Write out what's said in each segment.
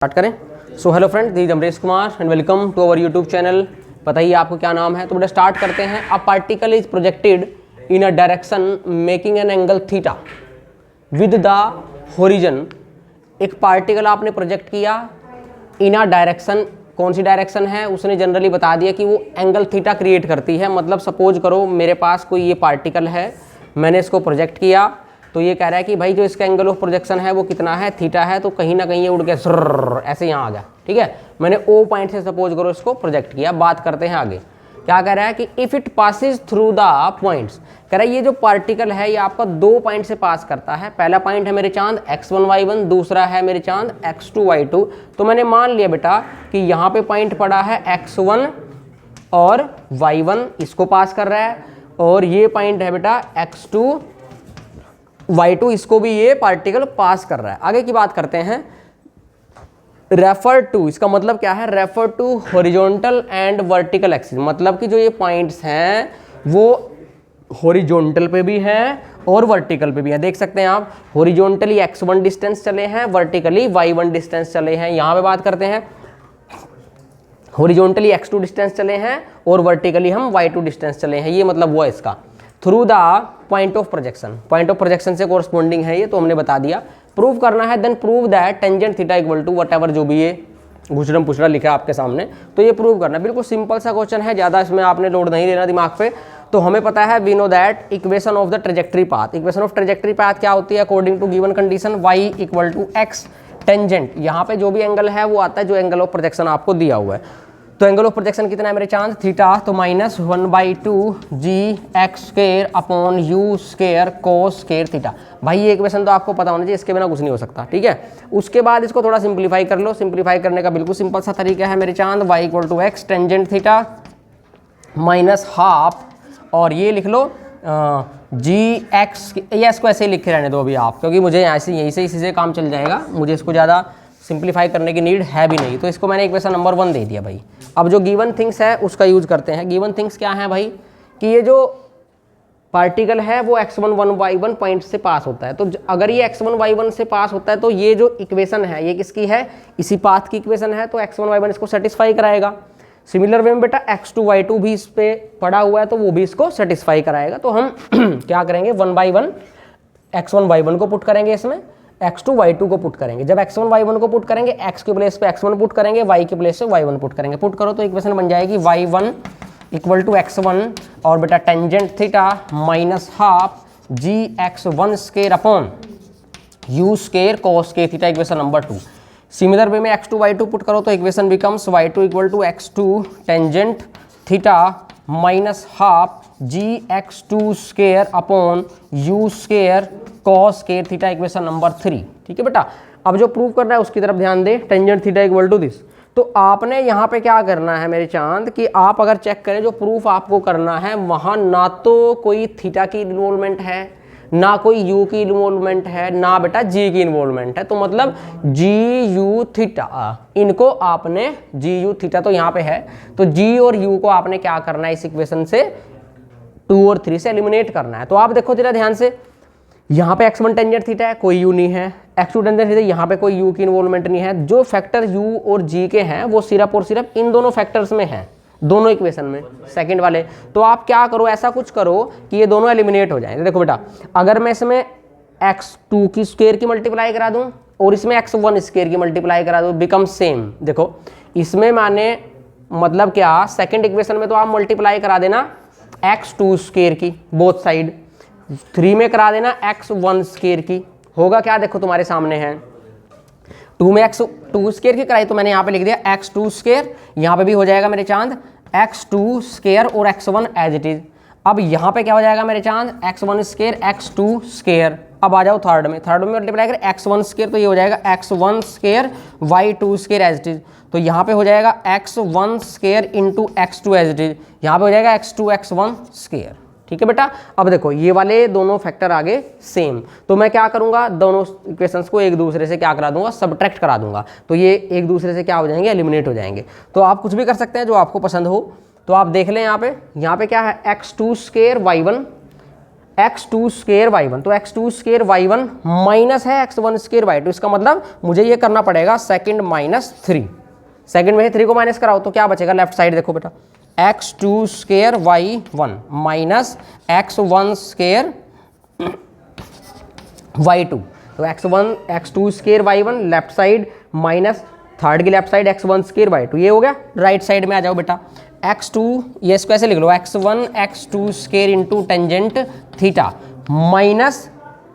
Start करें। So hello friend, this is Amrish Kumar and welcome to our YouTube channel. बताइए आपको क्या नाम है। तो बेटा स्टार्ट करते हैं। A particle is projected in a direction making an angle theta with the horizon. एक पार्टिकल आपने प्रोजेक्ट किया इन अ डायरेक्शन, कौन सी डायरेक्शन है उसने जनरली बता दिया कि वो एंगल थीटा क्रिएट करती है। मतलब सपोज करो मेरे पास कोई ये पार्टिकल है, मैंने इसको प्रोजेक्ट किया तो ये कह रहा है कि भाई जो इसका एंगल ऑफ प्रोजेक्शन है वो कितना है, थीटा है। तो कहीं ना कहीं ये उड़ के ऐसे यहाँ आ गया। ठीक है, मैंने ओ पॉइंट से सपोज करो इसको प्रोजेक्ट किया। बात करते हैं आगे, क्या कह रहा है कि if it passes through the points, कह रहा है ये जो पार्टिकल है ये आपका दो पॉइंट से पास करता है। पहला पॉइंट है मेरे चांद x1 y1, दूसरा है मेरे चांद x2 y2। तो मैंने मान लिया बेटा कि यहाँ पे पॉइंट पड़ा है x1 और y1, इसको पास कर रहा है, और ये पॉइंट है बेटा x2 y2, इसको भी ये पार्टिकल पास कर रहा है। आगे की बात करते हैं। रेफर टू, इसका मतलब क्या है, refer to horizontal and vertical axis. मतलब कि जो ये पॉइंट्स हैं वो हॉरिजॉन्टल पे भी हैं और वर्टिकल पे भी हैं। देख सकते हैं आप, हॉरिजॉन्टली x1 डिस्टेंस चले हैं, वर्टिकली y1 डिस्टेंस चले हैं। यहाँ पे बात करते हैं, हॉरिजॉन्टली x2 डिस्टेंस चले हैं और वर्टिकली हम y2 डिस्टेंस चले हैं। ये मतलब हुआ इसका। Through the point of projection, point of projection से कोरस्पॉन्डिंग है ये, तो हमने बता दिया। प्रूव करना है, then prove that tangent theta equal to what, जो भी ये घुसरम पुसरा लिखा है आपके सामने, तो ये प्रूव करना। बिल्कुल सिंपल सा क्वेश्चन है, ज़्यादा इसमें आपने लोड नहीं लेना दिमाग पे। तो हमें पता है, we know that equation of the trajectory path. Equation of trajectory path क्या होती है, according to given condition y equal to x tangent. यहाँ पे जो भी एंगल है वो आता है जो एंगल ऑफ प्रोजेक्शन आपको दिया हुआ है। तो एंगल ऑफ प्रोजेक्शन कितना है मेरे चांद, थीटा। तो -1/2 g x square upon u square cos square theta. भाई ये इक्वेशन तो आपको पता होना चाहिए, इसके बिना कुछ नहीं हो सकता। ठीक है, उसके बाद इसको थोड़ा सिंप्लीफाई कर लो। सिंप्लीफाई करने का बिल्कुल सिंपल सा तरीका है मेरे चांद, y equal to x tangent theta minus half, और ये लिख लो जी एक्स, या इसको ऐसे ही लिखे रहने दो अभी आप, क्योंकि मुझे ऐसे यहीं से इसी से काम चल जाएगा, मुझे इसको ज़्यादा सिंप्लीफाई करने की नीड है भी नहीं। तो इसको मैंने इक्वेशन नंबर 1 दे दिया भाई। अब जो गिवन थिंग्स है उसका यूज करते हैं। गिवन थिंग्स क्या है भाई, कि ये जो पार्टिकल है वो x1 y1 पॉइंट से पास होता है। तो अगर ये x1 y1 से पास होता है तो ये जो इक्वेशन है ये किसकी है, इसी पाथ की इक्वेशन है। तो x1 y1 इसको सेटिस्फाई कराएगा। सिमिलर वे में बेटा x2 y2 भी इस पे पड़ा हुआ है तो वो भी इसको सेटिस्फाई कराएगा। तो हम क्या करेंगे, 1 by 1 x1 y1 को पुट करेंगे, इसमें x2 y2 को पुट करेंगे। जब x1 y1 को पुट करेंगे, x के प्लेस पे x1 पुट करेंगे, y के प्लेस से y1 पुट करेंगे। पुट करो तो इक्वेशन बन जाएगी y1 इक्वल टू x1 और बेटा tangent theta minus half g x1 square upon u square cos square theta, equation number 2। Similar way में x2 y2 पुट करो तो इक्वेशन becomes y2 equal to x2 tangent theta minus half g x2 square upon u square cos square theta, equation number 3। ठीक है बेटा, अब जो prove करना है उसकी तरफ ध्यान दे। Tangent theta equal to this. तो आपने यहाँ पे क्या करना है मेरे चांद, कि आप अगर चेक करें जो प्रूफ आपको करना है वहाँ ना तो कोई थीटा की इन्वॉल्वमेंट है, ना कोई यू की इन्वॉल्वमेंट है, ना बेटा जी की इन्वॉल्वमेंट है। तो मतलब जी यू थीटा, इनको आपने जी यू थीटा तो यहाँ पे है, तो जी और यू को आपने क्या करना है, इस इक्वेशन से 2 और 3 से एलिमिनेट करना है। तो आप देखो जरा ध्यान से, यहाँ पे x1 टेंजेंट थीटा है, कोई u नहीं है, x2 टेंजेंट थीटा, यहाँ पे कोई u की इन्वॉल्वमेंट नहीं है। जो फैक्टर u और g के हैं वो सिर्फ और सिर्फ इन दोनों फैक्टर्स में है, दोनों इक्वेशन में, सेकंड वाले। तो आप क्या करो, ऐसा कुछ करो कि ये दोनों एलिमिनेट हो जाएंगे। देखो बेटा, अगर मैं इसमें x2 की स्क्वायर की मल्टीप्लाई करा दूं और इसमें x1 स्क्वायर की मल्टीप्लाई करा दूं, बिकम सेम। देखो इसमें माने मतलब क्या, सेकेंड इक्वेशन में तो आप मल्टीप्लाई करा देना x2 स्क्वायर की बोथ साइड, 3 में करा देना x1 स्क्वायर की। होगा क्या, देखो तुम्हारे सामने है, 2 में x2 स्क्वायर की कराई तो मैंने यहाँ पे लिख दिया x2 स्क्वायर, यहाँ पे भी हो जाएगा मेरे चांद x2 स्क्वायर और x1 एज इट इज। अब यहाँ पे क्या हो जाएगा मेरे चांद, x1 स्क्वायर x2 स्क्वायर। अब आ जाओ थर्ड में मल्टीप्लाई कर x1 स्क्वायर, तो ये हो जाएगा x1 square y2 square as it is. तो यहाँ पे हो जाएगा x1 square into x2 as it is, यहाँ पे हो जाएगा x2 x1 स्क्वायर। ठीक है बेटा, अब देखो ये वाले दोनों फैक्टर आगे सेम, तो मैं क्या करूंगा, दोनों इक्वेशंस को एक दूसरे से क्या करा दूंगा, सब्ट्रैक्ट करा दूंगा। तो ये एक दूसरे से क्या हो जाएंगे, एलिमिनेट हो जाएंगे। तो आप कुछ भी कर सकते हैं जो आपको पसंद हो। तो आप देख लें यहाँ पे क्या है, x2 square y1 x2 square y1, तो x2 स्केयर y1 माइनस है x1 स्केयर y2, इसका मतलब मुझे ये करना पड़ेगा सेकंड माइनस 3, सेकंड में 3 को माइनस कराओ तो क्या बचेगा, लेफ्ट साइड देखो बेटा, x2 square y1 minus x1 square y2, तो x2 square y1 left side minus third की left side x1 square y2, ये हो गया। राइट साइड में आ जाओ बेटा, x2 ये इसको ऐसे लिख लो, x1 x2 square into tangent theta minus,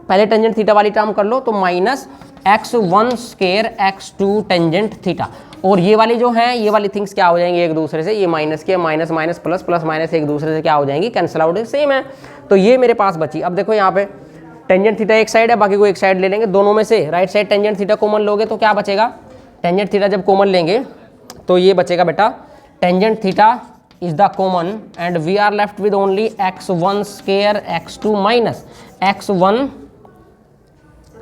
पहले टेंजेंट थीटा वाली टर्म कर लो, तो minus x1 square x2 tangent theta, और ये वाली जो है ये वाली थिंग्स क्या हो जाएंगी एक दूसरे से, ये माइनस के minus minus plus plus minus एक दूसरे से क्या हो जाएंगी, कैंसिल आउट, सेम है। तो ये मेरे पास बची। अब देखो यहाँ पे टेंजेंट थीटा एक साइड है, बाकी को एक साइड ले लेंगे, दोनों में से right side tangent theta common लोगे तो क्या बचेगा, टेंजेंट थीटा जब कॉमन लेंगे तो ये बचेगा बेटा, tangent theta is the common and we are left with only x1 square x2 minus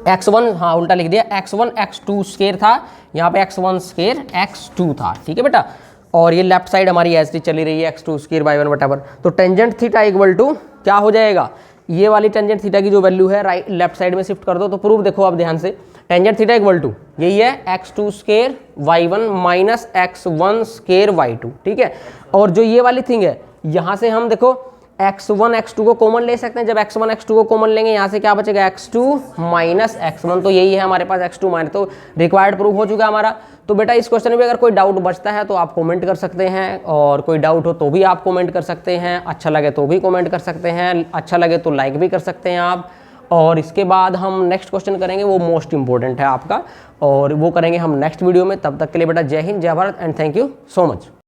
x1 हाँ उल्टा लिख दिया, x1 x2 स्केयर था, यहाँ पे x1 स्केयर x2 था, ठीक है बेटा। और ये लेफ्ट साइड हमारी ऐसी चली रही है x2 स्केयर y1 वटेवर, तो टेंजेंट थीटा इक्वल टू क्या हो जाएगा, ये वाली टेंजेंट थीटा की जो वैल्यू है राइट लेफ्ट साइड में शिफ्ट कर दो, तो प्रूफ देखो आप ध्यान से, टेंजेंट थीटा इक्वल टू यही है x2 square y1 minus x1 square y2, ठीक है। और जो ये वाली थिंग है यहाँ से हम देखो x1 x2 को कॉमन ले सकते हैं, जब x1 x2 को कॉमन लेंगे यहाँ से क्या बचेगा, x2 माइनस x1, तो यही है हमारे पास x2 माइनस, तो रिक्वायर्ड प्रूफ हो चुका हमारा। तो बेटा इस क्वेश्चन में अगर कोई डाउट बचता है तो आप कमेंट कर सकते हैं, और कोई डाउट हो तो भी आप कमेंट कर सकते हैं, अच्छा लगे तो भी कमेंट कर सकते हैं, अच्छा लगे तो लाइक भी कर सकते हैं आप। और इसके बाद हम नेक्स्ट क्वेश्चन करेंगे, वो मोस्ट इंपॉर्टेंट है आपका, और वो करेंगे हम नेक्स्ट वीडियो में। तब तक के लिए बेटा जय हिंद, जय Bharat and thank you so much.